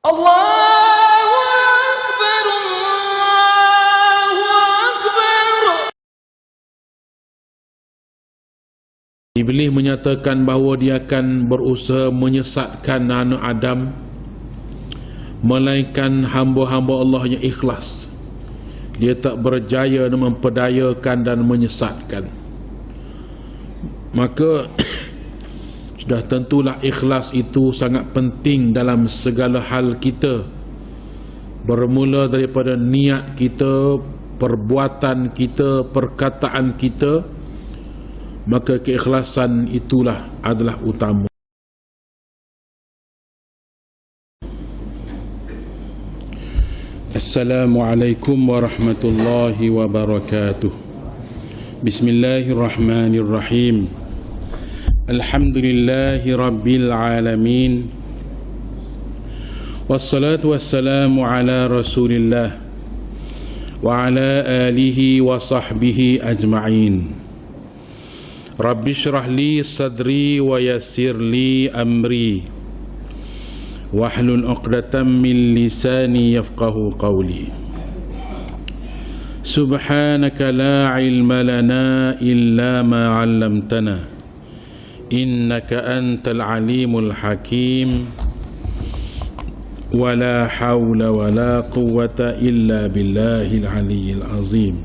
Allahu Akbar, Allahu Akbar. Iblis menyatakan bahawa dia akan berusaha menyesatkan anak Adam, melainkan hamba-hamba Allah yang ikhlas. Dia tak berjaya memperdayakan dan menyesatkan. Maka sudah tentulah ikhlas itu sangat penting dalam segala hal kita, bermula daripada niat kita, perbuatan kita, perkataan kita. Maka keikhlasan itulah adalah utama. Assalamualaikum warahmatullahi wabarakatuh. Bismillahirrahmanirrahim. Alhamdulillahi rabbil alamin. Wassalatu wassalamu ala rasulillah wa ala alihi wa sahbihi ajma'in. Rabbi syrah li sadri wa yassir li amri wahlul 'uqdatam min lisani yafqahu qawli. Subhanaka la ilma lana illa ma 'allamtana innaka antal alimul hakim. Wala hawla wala quwwata illa billahil aliyyil azim.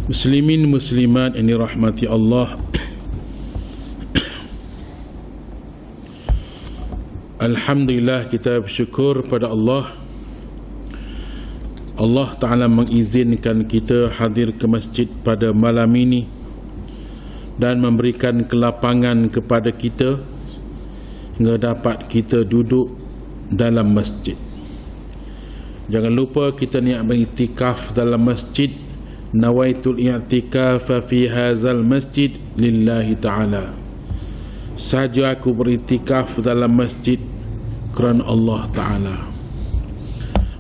Muslimin muslimat yang dirahmati Allah, alhamdulillah kita bersyukur pada Allah. Allah Ta'ala mengizinkan kita hadir ke masjid pada malam ini dan memberikan kelapangan kepada kita hingga dapat kita duduk dalam masjid. Jangan lupa kita niat beriktikaf dalam masjid. Nawaitul i'tikafa fi hadzal masjid lillahi ta'ala. Saja aku beriktikaf dalam masjid kerana Allah Ta'ala.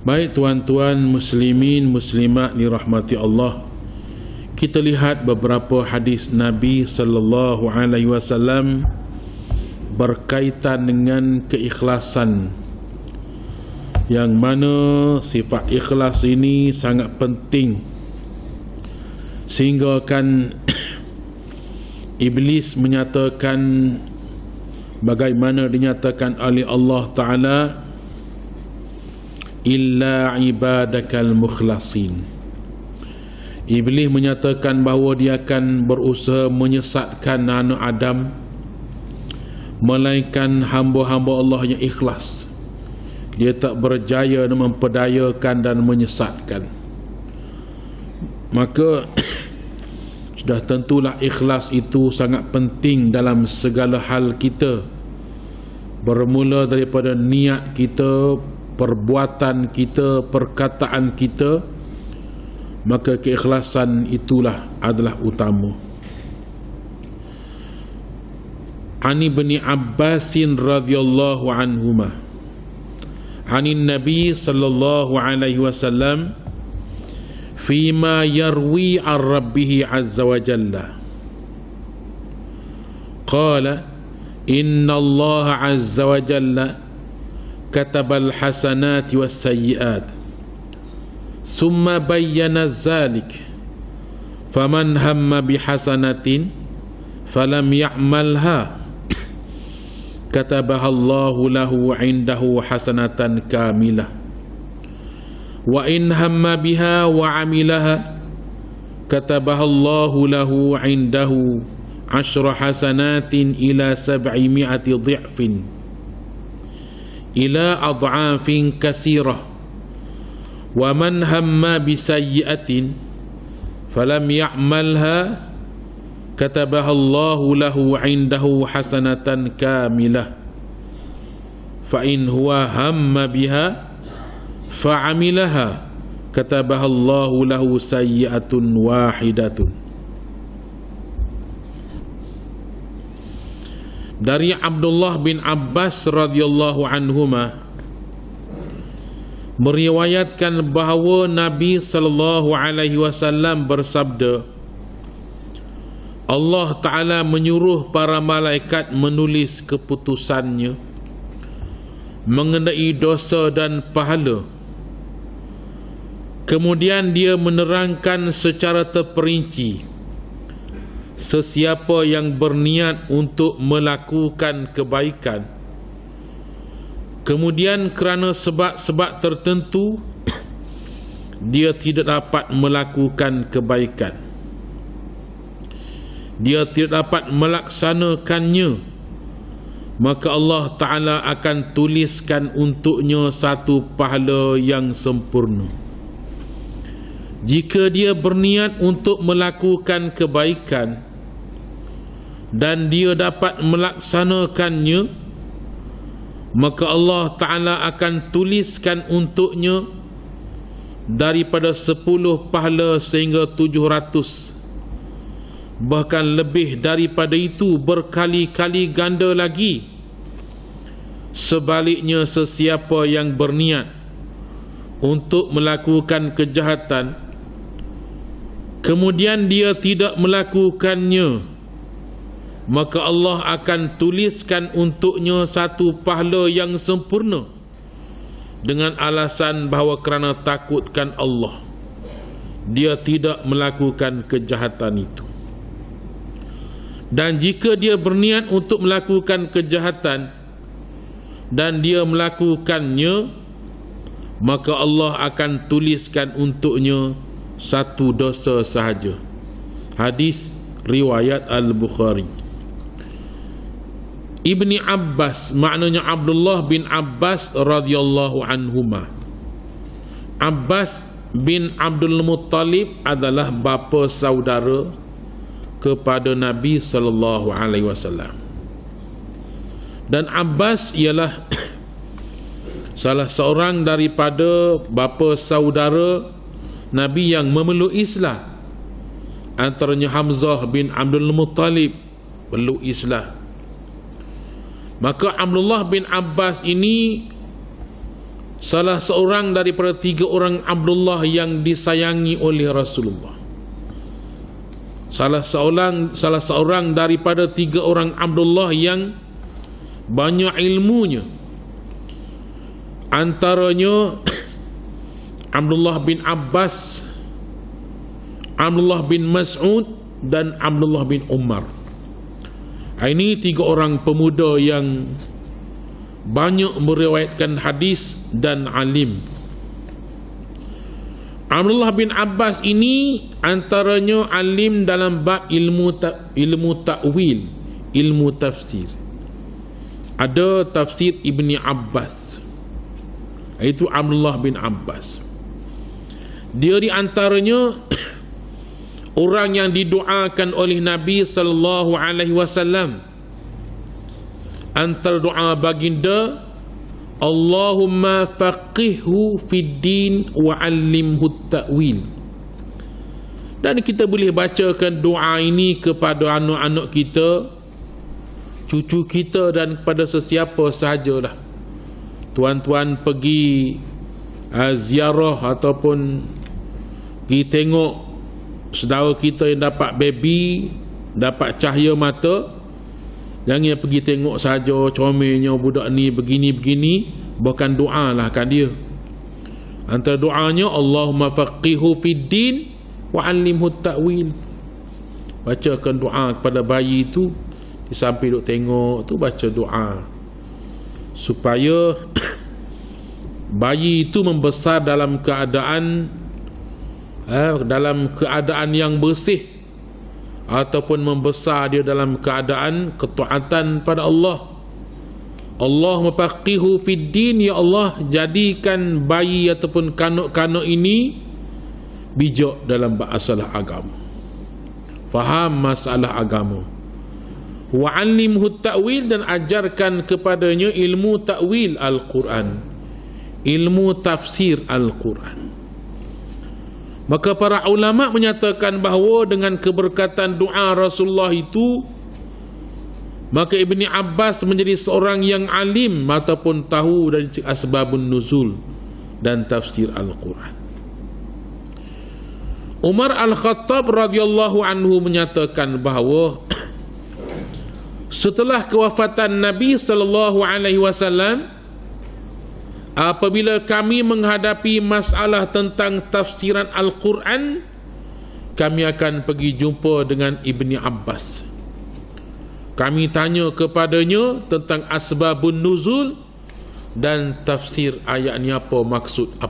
Baik tuan-tuan muslimin muslimat dirahmati Allah, kita lihat beberapa hadis Nabi sallallahu alaihi wasallam berkaitan dengan keikhlasan, yang mana sifat ikhlas ini sangat penting, sehingga kan Iblis menyatakan bagaimana dinyatakan oleh Allah Ta'ala, illa ibadakal mukhlasin. Iblis menyatakan bahawa dia akan berusaha menyesatkan anak Adam, melainkan hamba-hamba Allah yang ikhlas. Dia tak berjaya memperdayakan dan menyesatkan. Maka sudah tentulah ikhlas itu sangat penting dalam segala hal kita, bermula daripada niat kita, perbuatan kita, perkataan kita. Maka keikhlasan itulah adalah utama. Ani bin Abbas radhiyallahu anhuma anin Nabi sallallahu alaihi wasallam fima yarwi an Rabbih azza wa jalla qala inna Allah azza wa jalla kataba al-hasanati was-sayyi'at thumma bayyana dhalik faman hamma bihasanatin falam ya'malha katabaha Allahu lahu 'indahu hasanatan kamilah wa in hamma biha wa amilaha katabaha Allahu lahu 'indahu 10 hasanatin ila 700 dhi'fin ila ad'afin katsirah wa man hamma bi sayyi'atin falam ya'malha katabaha Allahu lahu 'indahu hasanatan kamilah fa in huwa hamma biha fa'amilaha katabaha Allahu lahu sayyi'atun wahidatun. Dari Abdullah bin Abbas radhiyallahu anhuma meriwayatkan bahawa Nabi sallallahu alaihi wasallam bersabda, Allah Ta'ala menyuruh para malaikat menulis keputusannya mengenai dosa dan pahala. Kemudian dia menerangkan secara terperinci sesiapa yang berniat untuk melakukan kebaikan, kemudian kerana sebab-sebab tertentu dia tidak dapat melakukan kebaikan, dia tidak dapat melaksanakannya, maka Allah Ta'ala akan tuliskan untuknya satu pahala yang sempurna. Jika dia berniat untuk melakukan kebaikan dan dia dapat melaksanakannya, maka Allah Ta'ala akan tuliskan untuknya daripada 10 pahala sehingga 700, bahkan lebih daripada itu berkali-kali ganda lagi. Sebaliknya, sesiapa yang berniat untuk melakukan kejahatan kemudian dia tidak melakukannya, maka Allah akan tuliskan untuknya satu pahala yang sempurna dengan alasan bahawa kerana takutkan Allah dia tidak melakukan kejahatan itu. Dan jika dia berniat untuk melakukan kejahatan dan dia melakukannya, maka Allah akan tuliskan untuknya satu dosa sahaja. Hadis riwayat Al-Bukhari. Ibni Abbas, maknanya Abdullah bin Abbas radhiyallahu anhuma. Abbas bin Abdul Muttalib adalah bapa saudara kepada Nabi sallallahu alaihi wasallam. Dan Abbas ialah salah seorang daripada bapa saudara Nabi yang memeluk Islam. Antaranya Hamzah bin Abdul Muttalib peluk Islam. Maka Abdullah bin Abbas ini salah seorang daripada 3 orang Abdullah yang disayangi oleh Rasulullah. Salah seorang daripada 3 orang Abdullah yang banyak ilmunya. Antaranya Abdullah bin Abbas, Abdullah bin Mas'ud dan Abdullah bin Umar. Ini 3 orang pemuda yang banyak meriwayatkan hadis dan alim. Abdullah bin Abbas ini antaranya alim dalam bab ilmu ta'wil, ilmu tafsir. Ada tafsir Ibni Abbas, itu Abdullah bin Abbas. Dia di antaranya orang yang didoakan oleh Nabi sallallahu alaihi wasallam. Antara doa baginda, Allahumma faqihhu fid din wa 'allimhu ta'wil. Dan kita boleh bacakan doa ini kepada anak-anak kita, cucu kita dan kepada sesiapa sahajalah. Tuan-tuan pergi ziarah ataupun pergi tengok saudara kita yang dapat baby, dapat cahaya mata, jangan pergi tengok saja comelnya budak ni begini-begini, bahkan doalah kan dia. Antara doanya Allahumma faqihhu fid din wa 'allimhu ta'wil. Bacakan doa kepada bayi itu, di samping duk tengok tu baca doa supaya bayi itu membesar dalam keadaan yang bersih, ataupun membesar dia dalam keadaan ketaatan pada Allah. Allahumma faqihu fid din, ya Allah jadikan bayi ataupun kanak-kanak ini bijak dalam masalah agama, faham masalah agama. Wa 'allimhu ta'wil, dan ajarkan kepadanya ilmu ta'wil Al-Quran, ilmu tafsir Al-Quran. Maka para ulama menyatakan bahawa dengan keberkatan doa Rasulullah itu, maka Ibni Abbas menjadi seorang yang alim ataupun tahu dari asbabun nuzul dan tafsir Al-Quran. Umar Al-Khattab radhiyallahu anhu menyatakan bahawa setelah kewafatan Nabi sallallahu alaihi wasallam, apabila kami menghadapi masalah tentang tafsiran Al-Quran, kami akan pergi jumpa dengan Ibni Abbas. Kami tanya kepadanya tentang asbabun nuzul dan tafsir ayat ni apa maksud.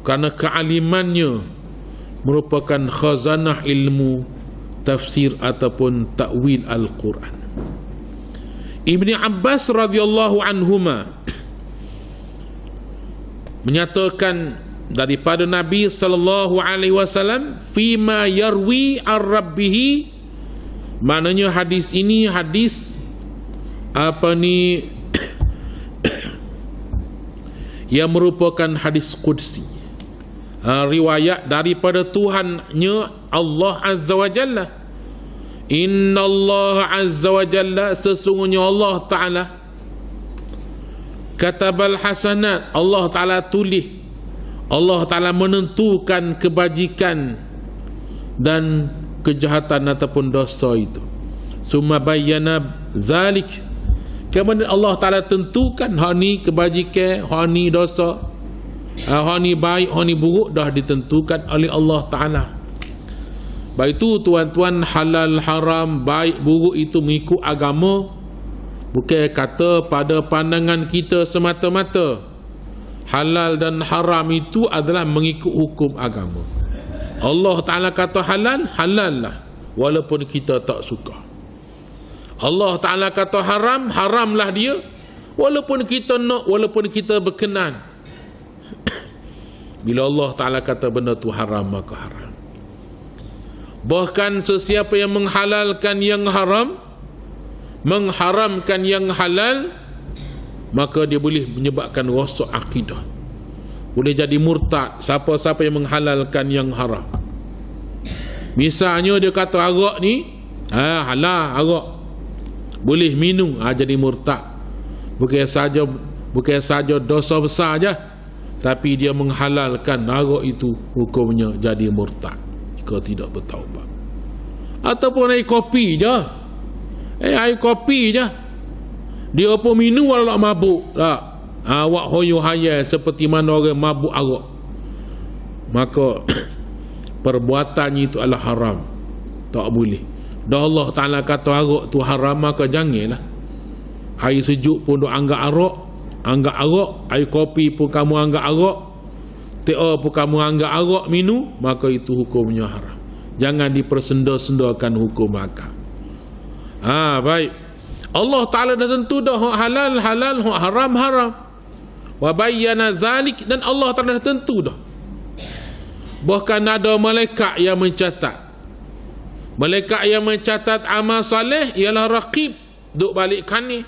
Kerana kealimannya merupakan khazanah ilmu tafsir ataupun ta'wil Al-Quran. Ibni Abbas radhiyallahu anhuma menyatakan daripada Nabi sallallahu alaihi wasallam, fima yarwi ar-rabbih, maknanya hadis ini hadis yang merupakan hadis qudsi, riwayat daripada Tuhannya Allah Azza wa Jalla. Inna Allah Azza wa Jalla, sesungguhnya Allah Ta'ala, katabal hasanat, Allah Ta'ala tulis, Allah Ta'ala menentukan kebajikan dan kejahatan ataupun dosa itu. Summa bayyana zalik, kemudian Allah Ta'ala tentukan hak ni kebajikan, hak ni dosa, hak ni baik, hak ni buruk, dah ditentukan oleh Allah Ta'ala. Baik itu tuan-tuan, halal haram baik buruk itu mengikut agama, bukan kata pada pandangan kita semata-mata. Halal dan haram itu adalah mengikut hukum agama. Allah Ta'ala kata halal, halal lah, walaupun kita tak suka. Allah Ta'ala kata haram, haramlah dia, walaupun kita nak, walaupun kita berkenan. Bila Allah Ta'ala kata benda tu haram, maka haram. Bahkan sesiapa yang menghalalkan yang haram, mengharamkan yang halal, maka dia boleh menyebabkan rosak akidah, boleh jadi murtad. Siapa-siapa yang menghalalkan yang haram, misalnya dia kata arak ni halal, arak boleh minum, jadi murtad. Bukan saja dosa besar je, tapi dia menghalalkan arak itu, hukumnya jadi murtad jika tidak bertaubat. Ataupun air kopi je, air kopi je dia apa minum walau mabuk tak, awak hoyo hayal seperti mana orang mabuk arak, maka perbuatannya itu adalah haram, tak boleh. Dah Allah Ta'ala kata arak tu haram, maka janganlah. Air sejuk pun duk anggap arak, air kopi pun kamu anggap arak, teh pun kamu anggap arak minum, maka itu hukumnya haram. Jangan dipersenda-sendakan hukum akal. Baik. Allah Ta'ala dah tentu dah hak halal halal, hak haram haram. Wa bayyana zalik, dan Allah Ta'ala dah tentu dah. Bahkan ada malaikat yang mencatat. Malaikat yang mencatat amal soleh ialah raqib, duk balik kanan.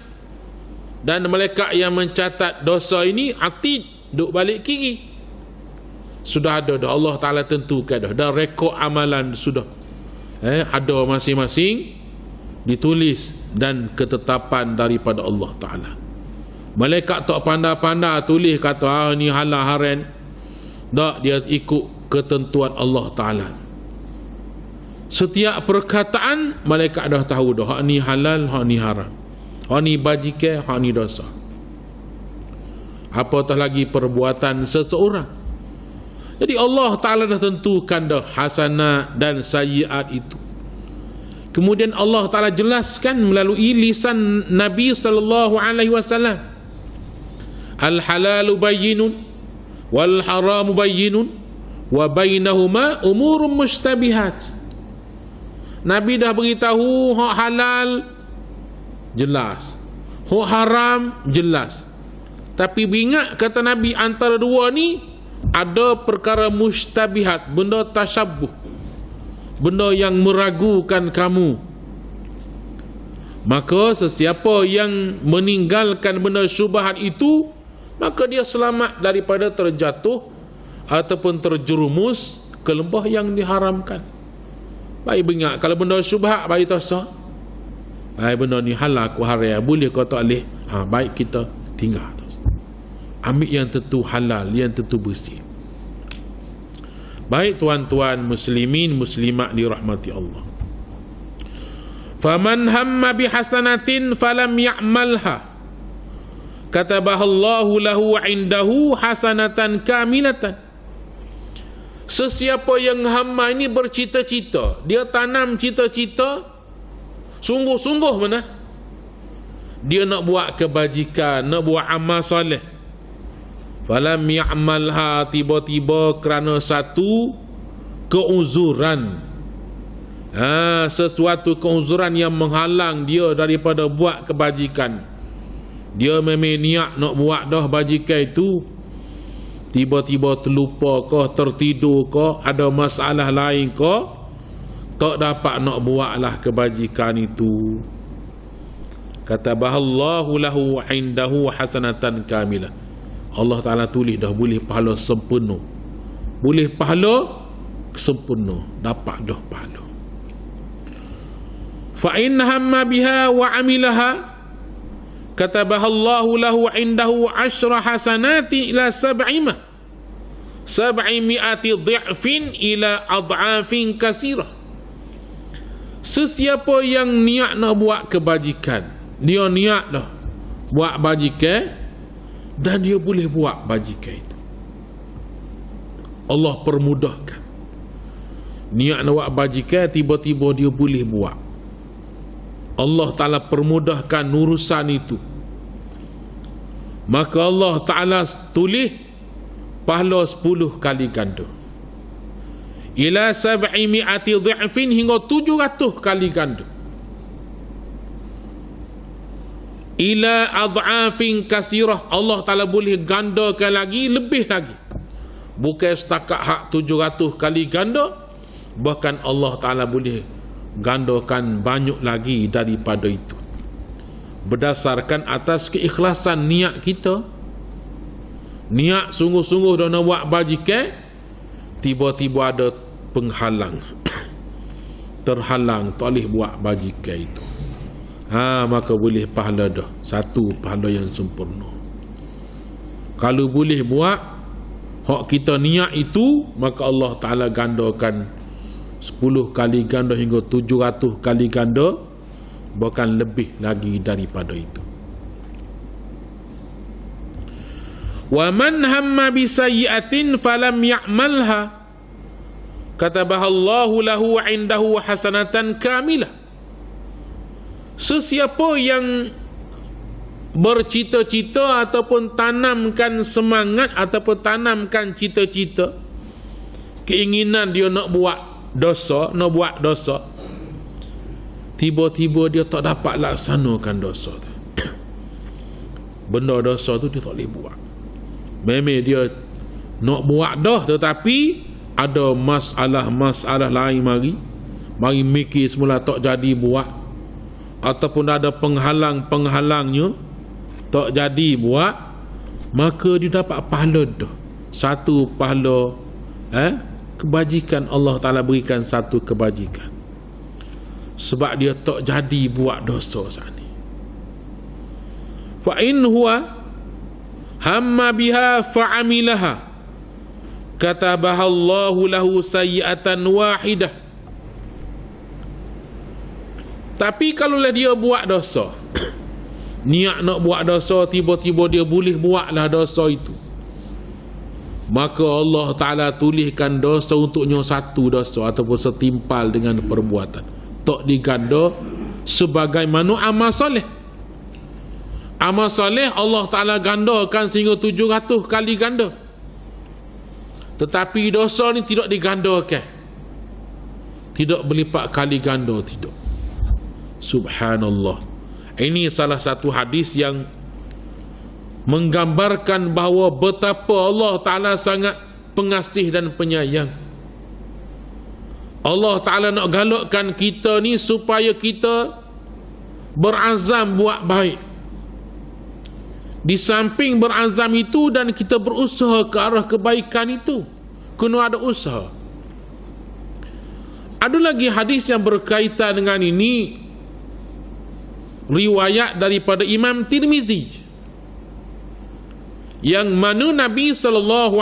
Dan malaikat yang mencatat dosa ini atid, duk balik kiri. Sudah ada dah, Allah Ta'ala tentukan dah, dan rekod amalan sudah ada masing-masing, ditulis dan ketetapan daripada Allah Ta'ala. Malaikat tak pandai-pandai tulis kata ni halal haram. Tak, dia ikut ketentuan Allah Ta'ala. Setiap perkataan malaikat dah tahu dah, hak ni halal, hak ni haram, hak ni bajikan, hak ni dosa. Apatah lagi perbuatan seseorang. Jadi Allah Ta'ala dah tentukan dah hasanah dan sayyiat itu. Kemudian Allah Ta'ala jelaskan melalui lisan Nabi sallallahu alaihi wasallam, al-halalu bayyinun wal haramu bayyinun wa bainahuma umurun mustabihat. Nabi dah beritahu hak halal jelas, hak haram jelas. Tapi ingat kata Nabi, antara dua ni ada perkara mustabihat, benda tasyabuh, benda yang meragukan kamu. Maka sesiapa yang meninggalkan benda syubhat itu, maka dia selamat daripada terjatuh ataupun terjerumus ke lembah yang diharamkan. Baik ingat, kalau benda syubhat baik tak sah, benda ni halal aku haram, boleh kau tak boleh, baik kita tinggal, ambil yang tentu halal, yang tentu bersih. Baik tuan-tuan muslimin muslimat dirahmati Allah. Faman hamma bihasanatin falam ya'malha, katabahallahu lahu indahu hasanatan kamilatan. Sesiapa yang hamba ini bercita-cita, dia tanam cita-cita sungguh-sungguh mana, dia nak buat kebajikan, nak buat amal soleh, falam ya'malha, tiba-tiba kerana satu keuzuran, sesuatu keuzuran yang menghalang dia daripada buat kebajikan, dia memang niat nak buat dah bajikan itu, tiba-tiba terlupa ke, tertidur ke, ada masalah lain ke, tak dapat nak buatlah kebajikan itu, katabahallahu lahu indahu hasanatan kamilah. Allah Ta'ala tulis dah boleh pahala sempurna, boleh pahala sempurna, dapat dah pahala. Fa in hamma biha wa amilaha katabahallahu lahu indahu 10 hasanati ila 700 dhi'fin ila ad'afin kasirah. Sesiapa yang niat nak buat kebajikan, dia niat dah buat bajikan dan dia boleh buat bajikan itu, Allah permudahkan. Niat nak buat bajikan, tiba-tiba dia boleh buat, Allah Ta'ala permudahkan urusan itu, maka Allah Ta'ala tulis pahala 10 kali ganda, ila 700 dhi'fin, hingga 700 kali ganda, ila ad'afin kasirah, Allah Ta'ala boleh gandakan lagi, lebih lagi, bukan setakat hak 700 kali ganda, bahkan Allah Ta'ala boleh gandakan banyak lagi daripada itu, berdasarkan atas keikhlasan niat kita. Niat sungguh-sungguh dah nak buat bajikan, tiba-tiba ada penghalang, terhalang, tak boleh buat bajikan itu, maka boleh pahala dah, satu pahala yang sempurna. Kalau boleh buat hak kita niat itu, maka Allah Ta'ala gandakan 10 kali ganda hingga 700 kali ganda, bahkan lebih lagi daripada itu. Wa man hamma bi sayyi'atin falam ya'malha katabahallahu lahu indahu hasanatan kamilah. Sesiapa yang bercita-cita ataupun tanamkan semangat ataupun tanamkan cita-cita, keinginan dia nak buat dosa, nak buat dosa, tiba-tiba dia tak dapat laksanakan dosa tu, benda dosa tu dia tak boleh buat. Memang dia nak buat dah, tetapi ada masalah lain mari mikir semula, tak jadi buat, ataupun ada penghalangnya, tak jadi buat, maka dia dapat pahala dah, satu pahala kebajikan. Allah Ta'ala berikan satu kebajikan sebab dia tak jadi buat dosa saat ni. Fa in huwa hamma biha fa'amilaha katabahallahu lahu sayyi'atan wahidah. Tapi kalaulah dia buat dosa, niat nak buat dosa, tiba-tiba dia boleh buatlah dosa itu, maka Allah Ta'ala tuliskan dosa untuknya satu dosa ataupun setimpal dengan perbuatan, tak diganda sebagaimana amal soleh. Amal soleh Allah Ta'ala gandakan sehingga 700 kali ganda, tetapi dosa ni tidak digandakan, tidak berlipat kali ganda, tidak. Subhanallah. Ini salah satu hadis yang menggambarkan bahawa betapa Allah Ta'ala sangat pengasih dan penyayang. Allah Ta'ala nak galakkan kita ni supaya kita berazam buat baik. Di samping berazam itu dan kita berusaha ke arah kebaikan itu, kena ada usaha. Ada lagi hadis yang berkaitan dengan ini, riwayat daripada Imam Tirmizi, yang mana Nabi SAW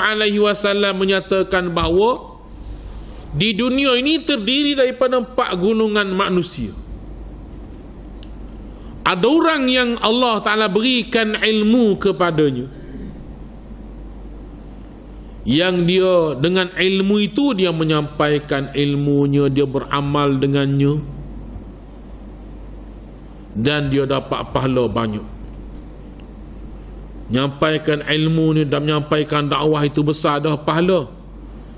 menyatakan bahawa di dunia ini terdiri daripada 4 golongan manusia. Ada orang yang Allah Ta'ala berikan ilmu kepadanya, yang dia dengan ilmu itu dia menyampaikan ilmunya, dia beramal dengannya, dan dia dapat pahala banyak. Nyampaikan ilmu ni dan menyampaikan dakwah itu besar dah pahala.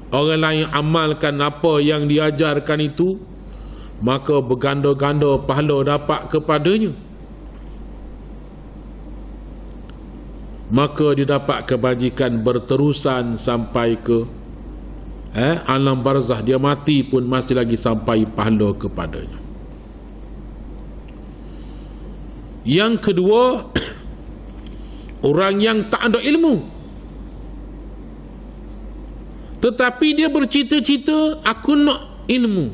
Orang lain amalkan apa yang diajarkan itu, maka berganda-ganda pahala dapat kepadanya. Maka dia dapat kebajikan berterusan sampai ke alam barzah. Dia mati pun masih lagi sampai pahala kepadanya. Yang kedua, orang yang tak ada ilmu, tetapi dia bercita-cita aku nak ilmu.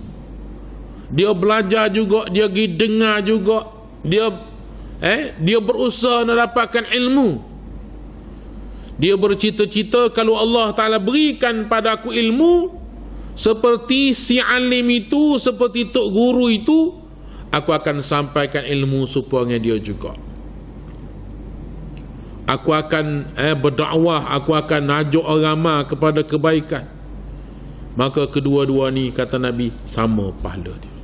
Dia belajar juga, dia pergi dengar juga, dia berusaha nak dapatkan ilmu. Dia bercita-cita kalau Allah Ta'ala berikan pada aku ilmu seperti si alim itu, seperti tok guru itu, aku akan sampaikan ilmu supaya dia juga. Aku akan berdakwah, aku akan ajak orang ramai kepada kebaikan. Maka kedua-dua ni kata Nabi sama pahala dia.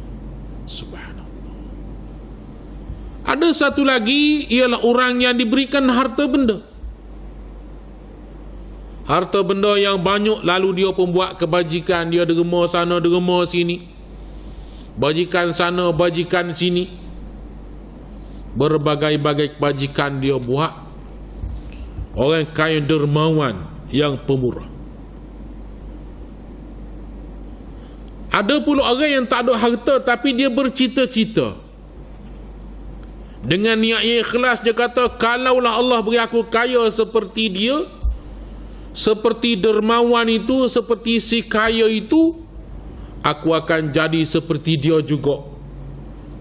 Subhanallah. Ada satu lagi, ialah orang yang diberikan harta benda. Harta benda yang banyak, lalu dia pun buat kebajikan. Dia derma sana, derma sini, bajikan sana, bajikan sini, berbagai-bagai kebajikan dia buat. Orang kaya dermawan yang pemurah. Ada pula orang yang tak ada harta tapi dia bercita-cita dengan niat yang ikhlas. Dia kata, kalaulah Allah beri aku kaya seperti dia, seperti dermawan itu, seperti si kaya itu, aku akan jadi seperti dia juga.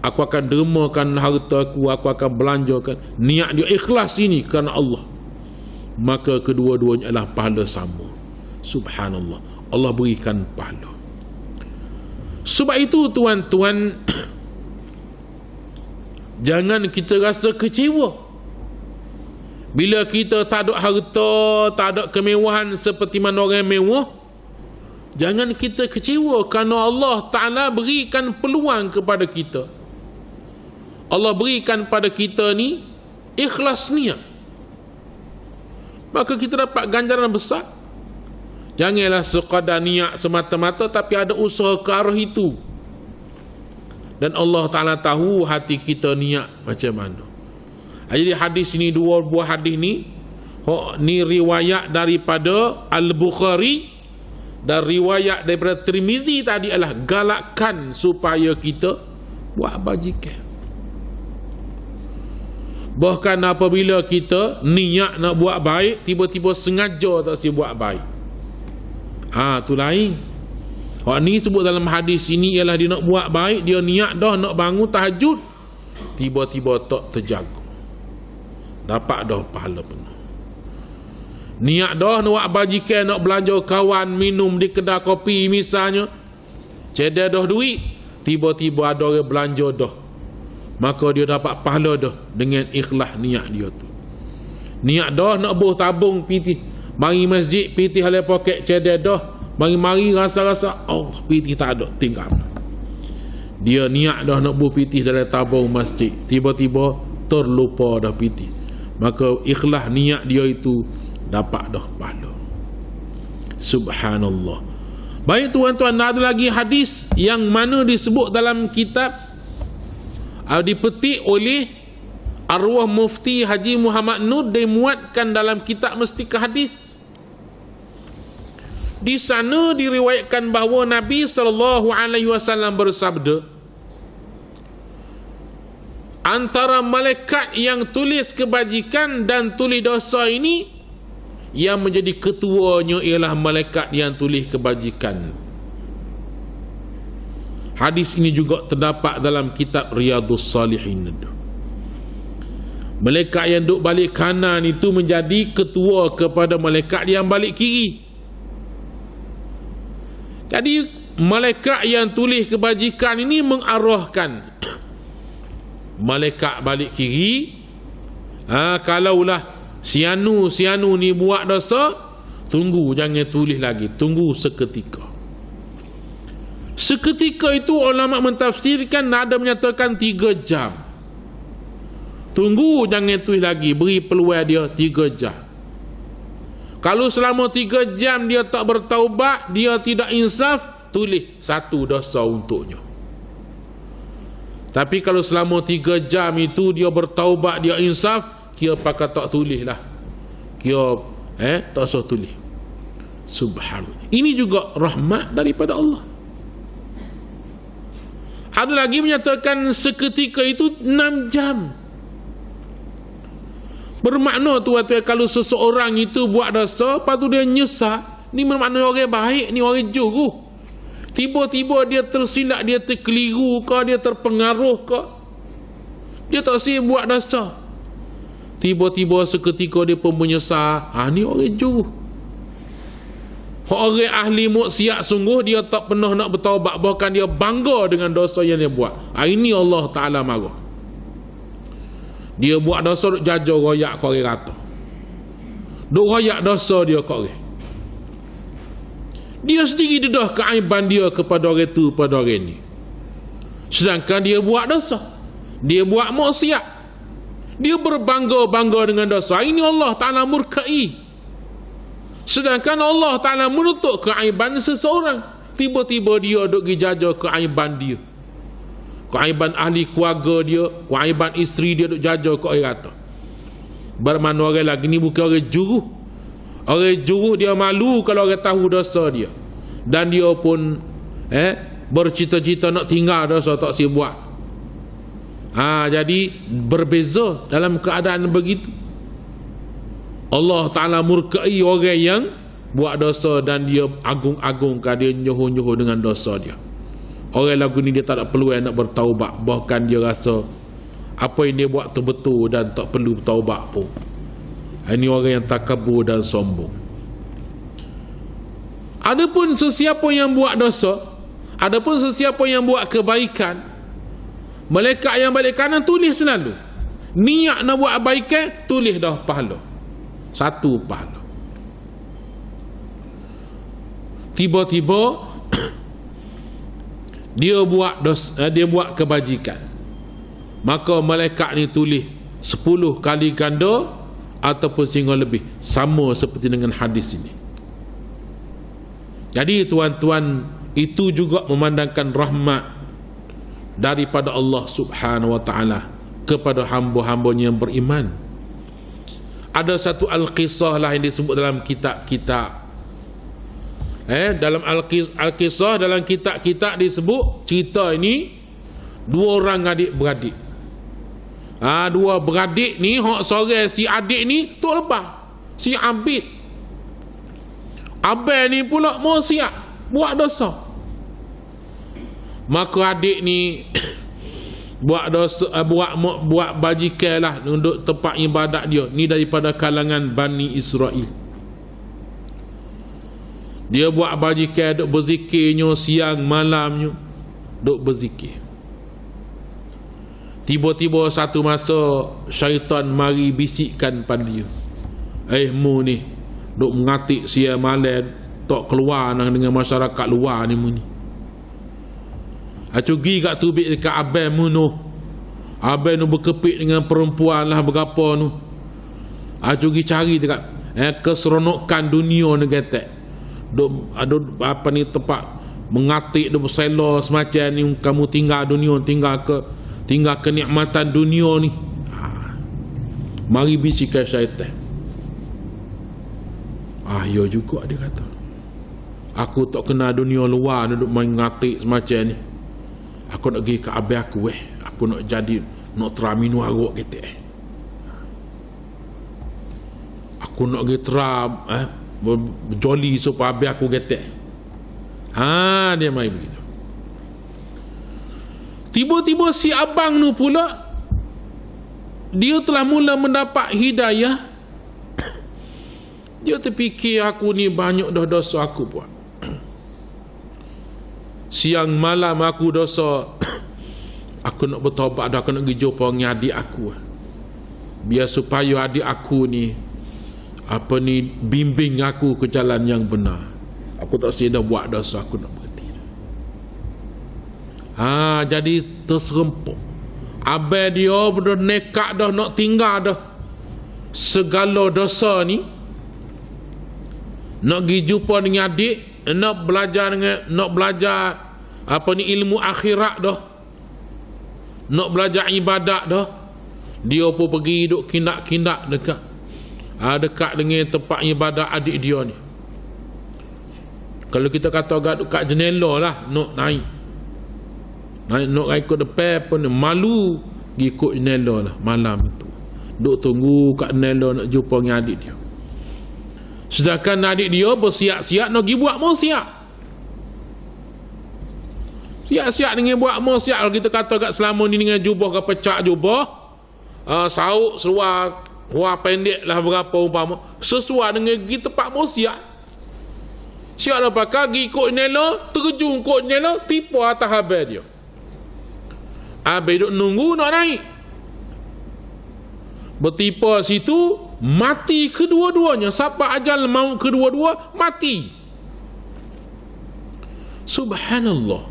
Aku akan dermakan harta aku akan belanjakan. Niat dia ikhlas ini kerana Allah. Maka kedua-duanya adalah pahala sama. Subhanallah, Allah berikan pahala. Sebab itu tuan-tuan, jangan kita rasa kecewa bila kita tak ada harta, tak ada kemewahan seperti mana orang mewah. Jangan kita kecewa kerana Allah Ta'ala berikan peluang kepada kita. Allah berikan pada kita ni ikhlas niat, maka kita dapat ganjaran besar. Janganlah sekadar niat semata-mata tapi ada usaha ke arah itu. Dan Allah Ta'ala tahu hati kita niat macam mana. Jadi hadis ini, dua buah hadis ni, ni riwayat daripada Al-Bukhari dan riwayat daripada Tirmizi tadi adalah galakkan supaya kita buat bajikan. Bahkan apabila kita niat nak buat baik, tiba-tiba sengaja tak si buat baik, tu lain. Ni sebut dalam hadis ini ialah dia nak buat baik, dia niat dah nak bangun tahajud, tiba-tiba tak terjaga, dapat dah pahala penuh. Niat dah nak buat bajikan, nak belanja kawan minum di kedai kopi misalnya, cedera dah duit, tiba-tiba ada orang belanja dah, maka dia dapat pahala dah dengan ikhlas niat dia tu. Niat dah nak buh tabung pitih, mari masjid pitih halai poket cedera dah, mari-mari rasa-rasa pitih tak ada, tinggal. Dia niat dah nak buh pitih dalam tabung masjid, tiba-tiba terlupa dah pitih, maka ikhlas niat dia itu dapat dah pahala. Subhanallah. Baik tuan-tuan, ada lagi hadis yang mana disebut dalam kitab, dipetik oleh arwah Mufti Haji Muhammad Nur, dimuatkan dalam kitab Mustika Hadis. Di sana diriwayatkan bahawa Nabi SAW bersabda, antara malaikat yang tulis kebajikan dan tulis dosa ini, yang menjadi ketuanya ialah malaikat yang tulis kebajikan. Hadis ini juga terdapat dalam kitab Riyadhus Salihin. Malaikat yang duduk balik kanan itu menjadi ketua kepada malaikat yang balik kiri. Jadi malaikat yang tulis kebajikan ini mengarahkan malaikat balik kiri. Kalaulah si anu ni buat dosa, tunggu, jangan tulis lagi, tunggu seketika. Seketika itu ulama mentafsirkan ada menyatakan 3 jam. Tunggu, jangan tulis lagi, beri peluang dia 3 jam. Kalau selama 3 jam dia tak bertaubat, dia tidak insaf, tulis 1 dosa untuknya. Tapi kalau selama 3 jam itu dia bertaubat, dia insaf, kira pakai tak tulis lah, kira tak usah tulis. Subhanallah. Ini juga rahmat daripada Allah. Ada lagi menyatakan seketika itu 6 jam. Bermakna tuan-tuan, kalau seseorang itu buat dosa, lepas tu dia nyesal, ni bermakna orang baik, ni orang juru. Tiba-tiba dia tersilap, dia terkeliru ke, dia terpengaruh ke, dia tak siap buat dosa. Tiba-tiba seketika dia pun menyesal, ni orang juru. Orang ahli maksiat sungguh, dia tak pernah nak bertaubat, bahkan dia bangga dengan dosa yang dia buat. Ini Allah Ta'ala marah. Dia buat dosa, duk jajar royak kau orang kata, duk royak dosa dia kau orang. Dia sendiri dedah keaiban dia kepada orang tu, pada orang ni. Sedangkan dia buat dosa, dia buat maksiat, dia berbangga-bangga dengan dosa. Ini Allah Ta'ala murkai. Sedangkan Allah Ta'ala menutup keaiban seseorang. Tiba-tiba dia duk pergi jajar keaiban dia, keaiban ahli keluarga dia, keaiban isteri dia, duk jajar ke orang kata. Bermakna orang lagi ni bukan orang juru. Orang juru dia malu kalau orang tahu dosa dia, dan dia pun bercita-cita nak tinggal dosa, tak siap buat. Jadi berbeza dalam keadaan begitu. Allah Ta'ala murkai orang yang buat dosa dan dia agung-agungkan, dia nyoho-nyoho dengan dosa dia. Orang lagu ni dia tak ada peluang nak bertaubat, bahkan dia rasa apa yang dia buat tu betul dan tak perlu bertaubat pun. Ini orang yang takabur dan sombong. Adapun sesiapa yang buat dosa, adapun sesiapa yang buat kebaikan, malaikat yang balik kanan tulis selalu. Niat nak buat kebaikan, tulis dah pahala, 1 pahala. Tiba-tiba dia buat dosa, dia buat kebajikan, maka malaikat ni tulis 10 kali ganda ataupun sehingga lebih, sama seperti dengan hadis ini. Jadi tuan-tuan, itu juga memandangkan rahmat daripada Allah Subhanahu wa ta'ala kepada hamba-hambanya yang beriman. Ada satu al-qisah lah yang disebut dalam kitab-kitab. Dalam al-qisah, dalam kitab-kitab disebut cerita ini 2 orang adik-beradik. 2 beradik ni, hak sore si adik ni tok lebah, si Abid. Abang ni pula maksiat, buat dosa. Maka adik ni buat dosa, buat bajikan lah untuk tempat ibadat dia. Ni daripada kalangan Bani Israel. Dia buat bajikan, duk berzikirnya siang malamnya, duk berzikir. Tiba-tiba satu masa syaitan mari bisikkan pada dia, mu ni duk mengatik siang malam, tak keluar dengan masyarakat luar ni mu ni. Acugi kat tubik dekat abang mu nu. Abang nu berkepit dengan perempuan lah berapa nu. Acugi cari dekat keseronokan dunia ni kata. Duk ada apa ni tempat mengatik, duk bersela semacam ni, kamu tinggal dunia, tinggal kenikmatan dunia ni. Mari bisikan syaitan. Ya juga dia kata, aku tak kenal dunia luar, duduk main ngatik semacam ni. Aku nak pergi ke abang aku, aku nak jadi, nak teraminu arwah kita. Aku nak pergi teram berjoli supaya abang aku kita. Dia main begitu. Tiba-tiba si abang nu pula, dia telah mula mendapat hidayah. Dia terfikir, aku ni banyak dah dosa aku buat. Siang malam aku dosa. Aku nak bertaubat dah, aku nak pergi jumpa dengan adik aku. Biar supaya adik aku ni bimbing aku ke jalan yang benar. Aku tak sedia buat dosa, aku nak berhenti. Jadi terserempuk. Abang dia benar nekat dah nak tinggal dah segala dosa ni, nak pergi jumpa dengan adik, nak belajar ilmu akhirat dah, nak belajar ibadat dah. Dia pun pergi duduk kindak-kindak dekat dengan tempat ibadat adik dia ni. Kalau kita kata dekat jendela lah, nak naik nak ikut depan pun malu ikut jendela lah malam tu. Duk tunggu kat jendela nak jumpa dengan adik dia. Sedangkan adik dia bersiap-siap nak pergi buat maksiat. Siap-siap dengan buat maksiat. Kalau kita kata kat selama ni dengan jubah ke pecah jubah, sauk seluar pendek lah berapa umpama, sesuai dengan pergi tempat maksiat. Siap dah pakai pergi ikut jendela, terjun ikut jendela, tipu atas habis dia. Habis duk nunggu nak naik. Bertipu situ, mati kedua-duanya. Sampai ajal maut kedua-dua, mati. Subhanallah.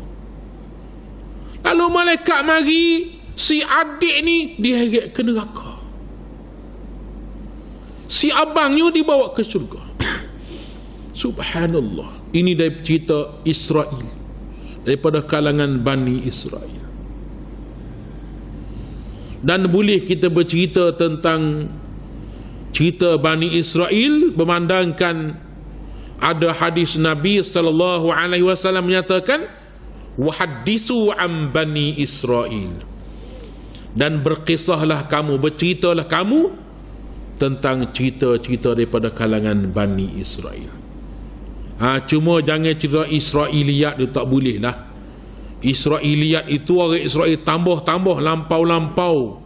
Lalu malaikat mari, si adik ni diheret ke neraka. Si abangnya dibawa ke syurga. Subhanallah. Ini dari cerita Israel, daripada kalangan Bani Israel. Dan boleh kita bercerita tentang cerita Bani Israel memandangkan ada hadis Nabi SAW menyatakan wahaddisu an Bani Israel, dan berkisahlah kamu, berceritalah kamu tentang cerita-cerita daripada kalangan Bani Israel. Cuma jangan cerita Israiliyat itu tak boleh lah. Israiliyat itu orang Israel tambah-tambah, lampau-lampau.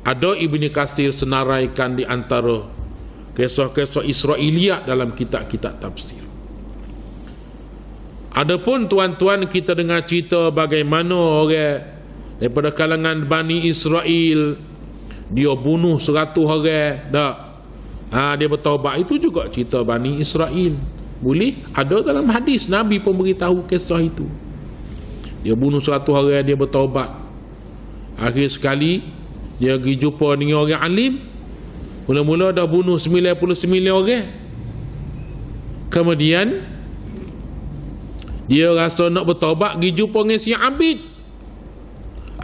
Ada Ibni Katsir senaraikan di antara kisah-kisah Israiliyat dalam kitab-kitab tafsir. Adapun tuan-tuan, kita dengar cerita bagaimana orang daripada kalangan Bani Israel dia bunuh 100 orang dah. Dia bertaubat, itu juga cerita Bani Israel. Boleh ada dalam hadis, Nabi pun beritahu kisah itu. Dia bunuh 100 orang, dia bertaubat. Akhir sekali dia pergi jumpa dengan orang alim. Mula-mula dah bunuh 99 orang. Kemudian dia rasa nak bertaubat, pergi jumpa dengan si Abid.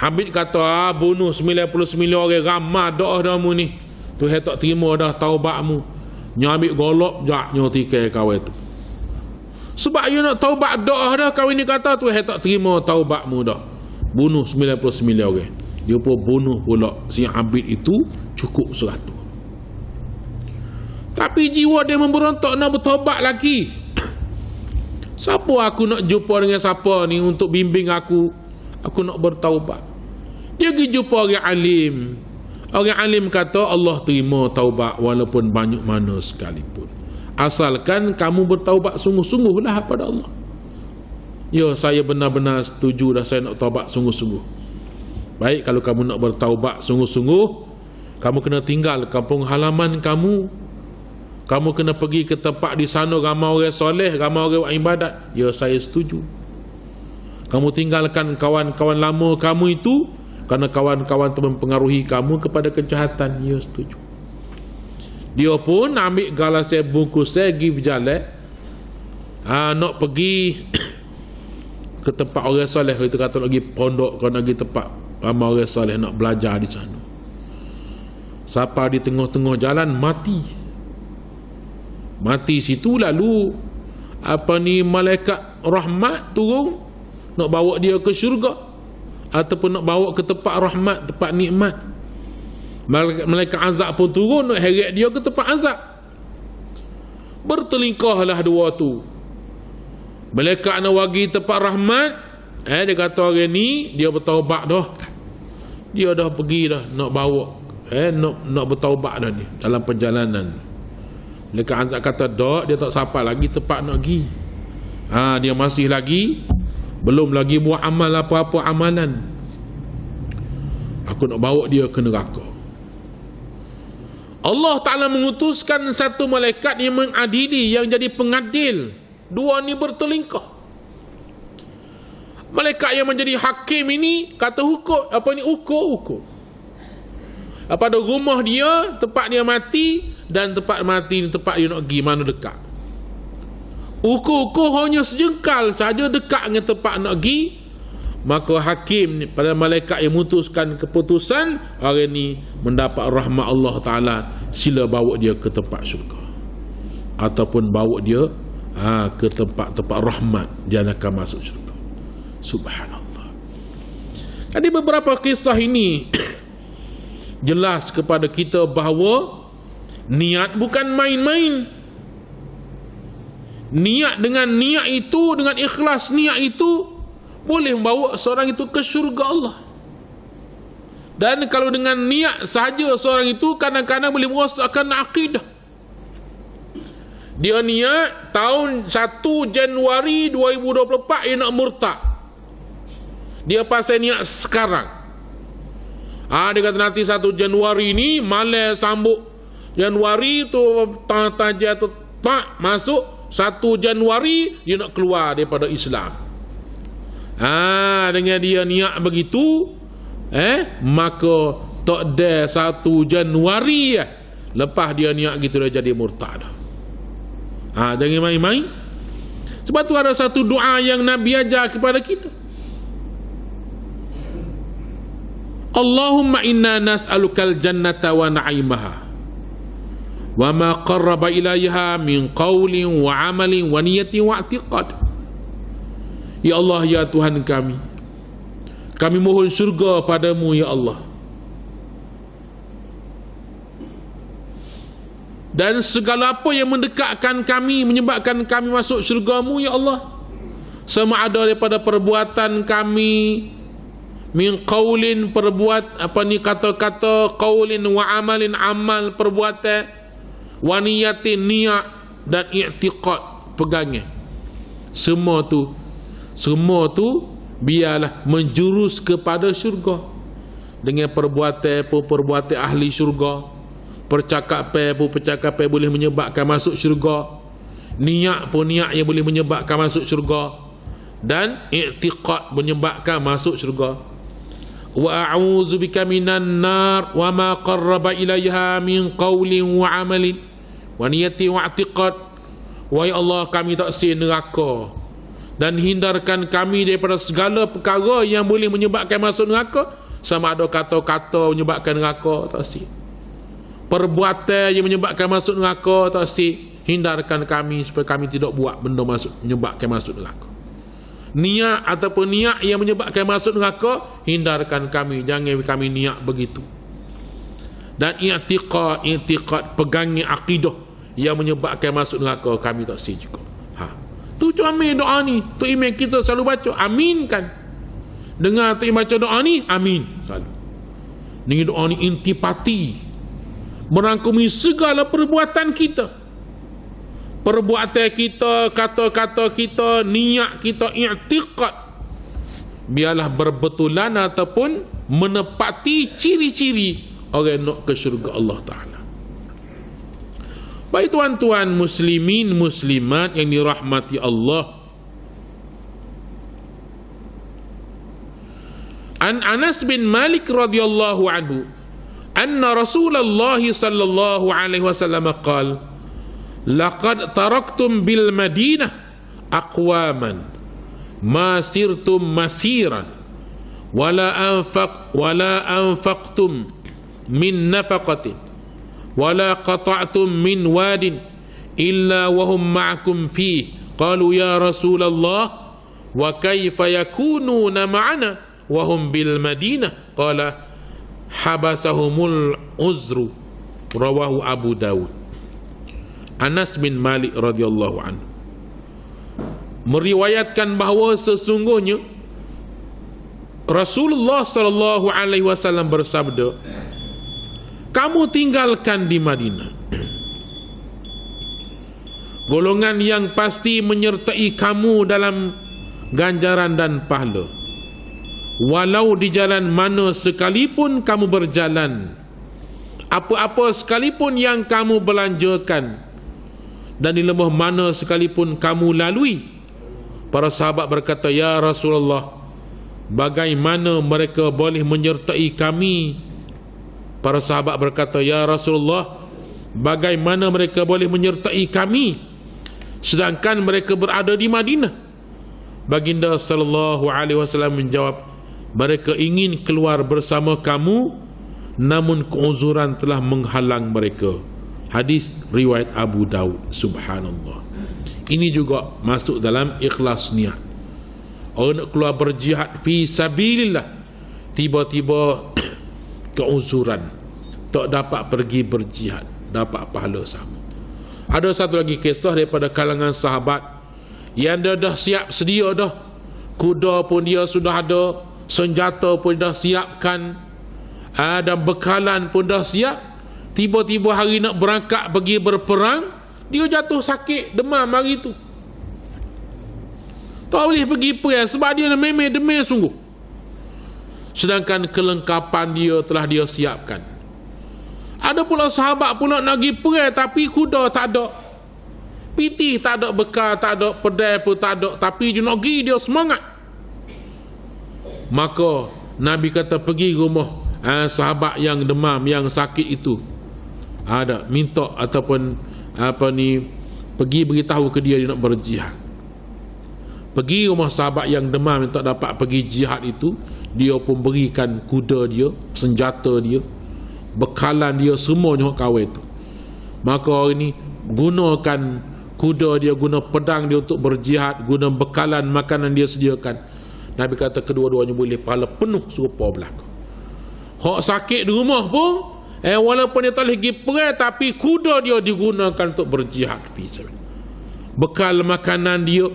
Abid kata, bunuh 99 orang, ramah dah mu ni. Tuhan tak terima dah taubatmu. Nyambil golok jaknya tikai kau itu. Sebab you nak taubat dah kau ini kata Tuhan tak terima taubatmu dah. Bunuh 99 orang. Dia pun bunuh pula si Abid itu cukup 100. Tapi jiwa dia memberontak nak bertaubat lagi. Siapa aku nak jumpa dengan siapa ni untuk bimbing aku nak bertaubat. Dia pergi jumpa orang alim. Orang alim kata Allah terima taubat walaupun banyak mana sekalipun. Asalkan kamu bertaubat sungguh-sungguhlah kepada Allah. Ya, saya benar-benar setuju dah, saya nak taubat sungguh-sungguh. Baik, kalau kamu nak bertaubat sungguh-sungguh, kamu kena tinggal kampung halaman kamu. Kamu kena pergi ke tempat di sana ramai orang soleh, ramai orang ibadat. Ya, saya setuju. Kamu tinggalkan kawan-kawan lama kamu itu kerana kawan-kawan itu mempengaruhi kamu kepada kejahatan. Ya, setuju. Dia pun ambil galas bungkus pergi berjalan, nak pergi ke tempat orang soleh. Kita kata nak pergi pondok, nak pergi tempat ramai orang soleh, nak belajar di sana. Sampai di tengah-tengah jalan mati situ. Lalu malaikat rahmat turun nak bawa dia ke syurga ataupun nak bawa ke tempat rahmat, tempat nikmat. Malaikat azab pun turun nak heret dia ke tempat azab. Bertelingkahlah dua tu. Malaikat nak bagi tempat rahmat, dia kata orang ni dia bertaubat dah. Dia dah pergi dah nak bawa nak bertaubat dah ni dalam perjalanan. Malaikat azab kata dak, dia tak sampai lagi tempat nak pergi. Dia masih lagi belum lagi buat amal apa-apa amalan. Aku nak bawa dia ke neraka. Allah Ta'ala mengutuskan satu malaikat yang mengadili, yang jadi pengadil. Dua ni bertelingkah. Malaikat yang menjadi hakim ini kata ukur pada rumah dia, tempat dia mati, dan tempat mati ni tempat dia nak pergi mana dekat. Ukur hanya sejengkal saja dekat dengan tempat nak pergi. Maka hakim ni, pada malaikat yang memutuskan keputusan, orang ni mendapat rahmat Allah Ta'ala, sila bawa dia ke tempat syurga, ataupun bawa dia ke tempat-tempat rahmat, dia akan masuk syurga. Subhanallah. Jadi beberapa kisah ini jelas kepada kita bahawa niat bukan main-main. Niat dengan niat itu, dengan ikhlas niat itu, boleh membawa seorang itu ke syurga Allah. Dan kalau dengan niat sahaja seorang itu, kadang-kadang boleh merosakkan akidah. Dia niat tahun 1 Januari 2024 dia nak murtad. Dia pasal niat sekarang. Dia kata nanti 1 Januari ni malam sambut Januari tu, tajah tu tak masuk 1 Januari dia nak keluar daripada Islam. Dengan dia niat begitu, maka tak ada 1 Januari lepas dia niat gitu dah jadi murtad. Jangan main-main. Sebab tu ada satu doa yang Nabi ajar kepada kita. Allahumma inna nas'alukal jannata wa na'imaha wa ma qarraba ilaiha min qawlin wa amalin wa niyatin wa i'tiqad. Ya Allah, ya Tuhan kami mohon syurga padamu ya Allah, dan segala apa yang mendekatkan kami, menyebabkan kami masuk syurga-Mu ya Allah, sama ada daripada perbuatan kami, min qaulin, perbuat kata-kata, qaulin wa amalin, amal perbuatan, wa niyatin, niat, dan i'tiqad, pegangan. Semua tu biarlah menjurus kepada syurga. Dengan perbuatan ahli syurga, percakapan boleh menyebabkan masuk syurga, niat yang boleh menyebabkan masuk syurga, dan i'tiqad menyebabkan masuk syurga. Wa a'udzu bika minan nar wa ma qarraba ilaiha min qaulin wa amalin wa niyatin wa i'tiqad. Wahai Allah, kami taksir neraka, dan hindarkan kami daripada segala perkara yang boleh menyebabkan masuk neraka, sama ada kata-kata menyebabkan neraka, taksir. Perbuatan yang menyebabkan masuk neraka, taksir. Hindarkan kami supaya kami tidak buat benda menyebabkan masuk neraka. Niat ataupun niat yang menyebabkan masuk neraka, hindarkan kami, jangan kami niat begitu. Dan i'tiqad, pegangan akidah yang menyebabkan masuk neraka, kami taksir juga. Tu ambil doa ni, tu imam kita selalu baca, amin kan. Dengar tu baca doa ni, amin selalu. Ni doa ni intipati, merangkumi segala perbuatan kita, kata-kata kita, niat kita, i'tiqad, biarlah berbetulan ataupun menepati ciri-ciri orang nak ke syurga Allah Ta'ala. Baik tuan-tuan muslimin muslimat yang dirahmati Allah, An Anas bin Malik radhiyallahu anhu anna Rasulullah sallallahu alaihi wasallam qala laqad taraktum bil Madinah aqwaman ma sirtum masiran wala anfaqtum min nafaqatin wala qata'tum min wadin illa wahum ma'akum fih. Qalu ya Rasulullah wa kaifa yakununa ma'ana wahum bil Madinah? Qala habasahumul uzru. Rawahu Abu Dawud. Anas bin Malik radhiyallahu anhu meriwayatkan bahawa sesungguhnya Rasulullah sallallahu alaihi wasallam bersabda, kamu tinggalkan di Madinah golongan yang pasti menyertai kamu dalam ganjaran dan pahala, walau di jalan mana sekalipun kamu berjalan, apa-apa sekalipun yang kamu belanjakan, dan di lembah mana sekalipun kamu lalui. Para sahabat berkata, ya Rasulullah, bagaimana mereka boleh menyertai kami? Para sahabat berkata, ya Rasulullah, bagaimana mereka boleh menyertai kami sedangkan mereka berada di Madinah? Baginda sallallahu alaihi wasallam menjawab, mereka ingin keluar bersama kamu, namun keuzuran telah menghalang mereka. Hadis riwayat Abu Daud. Subhanallah. Ini juga masuk dalam ikhlas niat. Orang nak keluar berjihad fi sabilillah, tiba-tiba keuzuran, tak dapat pergi berjihad, dapat pahala sama. Ada satu lagi kisah daripada kalangan sahabat yang dia dah siap sedia dah, kuda pun dia sudah ada, senjata pun dah siapkan, dan bekalan pun dah siap. Tiba-tiba hari nak berangkat pergi berperang, dia jatuh sakit, demam hari tu. Tak boleh pergi perang sebab dia memeh-demeh sungguh. Sedangkan kelengkapan dia telah dia siapkan. Ada pula sahabat pula nak pergi perang tapi kuda tak ada, pitih tak ada, bekal tak ada, pedai pun tak ada, tapi dia nak pergi, dia semangat. Maka Nabi kata pergi rumah sahabat yang demam, yang sakit itu, ada minta ataupun pergi beritahu ke dia nak berjihad. Pergi rumah sahabat yang demam yang tak dapat pergi jihad itu, dia pun berikan kuda dia, senjata dia, bekalan dia, semuanya kawai itu. Maka orang ini gunakan kuda dia, guna pedang dia untuk berjihad, guna bekalan makanan dia sediakan. Nabi kata kedua-duanya boleh pahala penuh serupa belaka. Hak sakit di rumah pun, walaupun dia tak boleh pergi perang, tapi kuda dia digunakan untuk berjihad fi sabilillah. Bekal makanan dia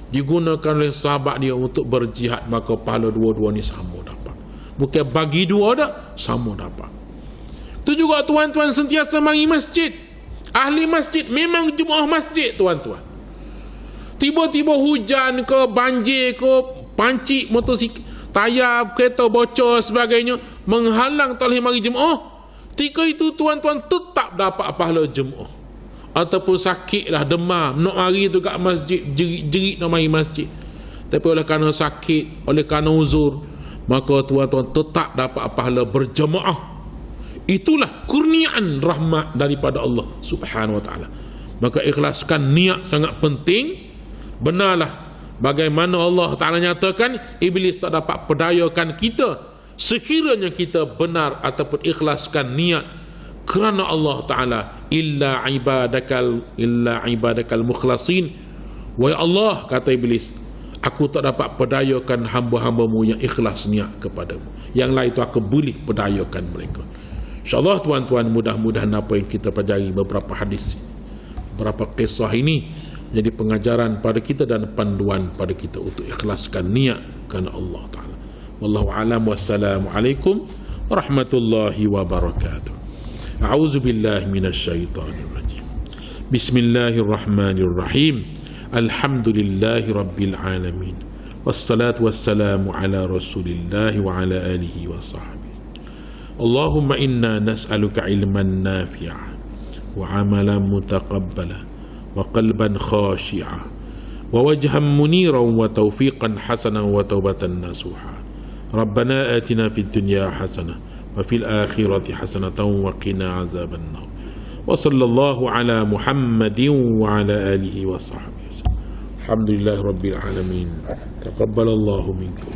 digunakan oleh sahabat dia untuk berjihad, maka pahala dua-dua ni sama dapat. Bukan bagi dua dah, sama dapat. Itu juga tuan-tuan sentiasa mari masjid. Ahli masjid, memang jemaah masjid tuan-tuan. Tiba-tiba hujan ke, banjir ke, pancik motosikal, tayar kereta bocor sebagainya, menghalang tak boleh mari jemaah. Ketika itu tuan-tuan tetap dapat pahala jemaah. Ataupun sakitlah, demam, nak mari tu kat masjid, jerit-jerit nak mari masjid, tapi oleh kerana sakit, oleh kerana uzur, maka tuan-tuan tetap dapat pahala berjemaah. Itulah kurniaan rahmat daripada Allah Subhanahu wa ta'ala. Maka ikhlaskan niat sangat penting. Benarlah bagaimana Allah Ta'ala nyatakan, iblis tak dapat perdayakan kita sekiranya kita benar ataupun ikhlaskan niat kerana Allah Ta'ala. Illa ibadakal mukhlasin. Wahai Allah, kata iblis, aku tak dapat perdayakan hamba-hambamu yang ikhlas niat kepadamu. Yang lain itu aku boleh perdayakan mereka. InsyaAllah tuan-tuan, mudah-mudahan apa yang kita pelajari beberapa hadis, beberapa kisah ini jadi pengajaran pada kita dan panduan pada kita untuk ikhlaskan niat kerana Allah Ta'ala. Wallahu a'lam. Wassalamualaikum warahmatullahi wabarakatuh. A'udzu billahi minasyaitonir rajim. Bismillahirrahmanirrahim. Alhamdulillahi rabbil alamin. Wassalatu wassalamu ala Rasulillah wa ala alihi wa sahbihi. Allahumma inna nas'aluka ilman nafi'a wa amalan mutaqabbala wa qalban khashi'a wa wajhan muniran wa tawfiqan hasanan wa tawbatan nasuha. Rabbana atina fid dunya hasanah wa fil akhirati hasanatan wa qina azaban nar. Wa sallallahu ala Muhammadin wa ala alihi wa sahbihi. Alhamdulillahi rabbil alamin. Taqabbalallahu minkum.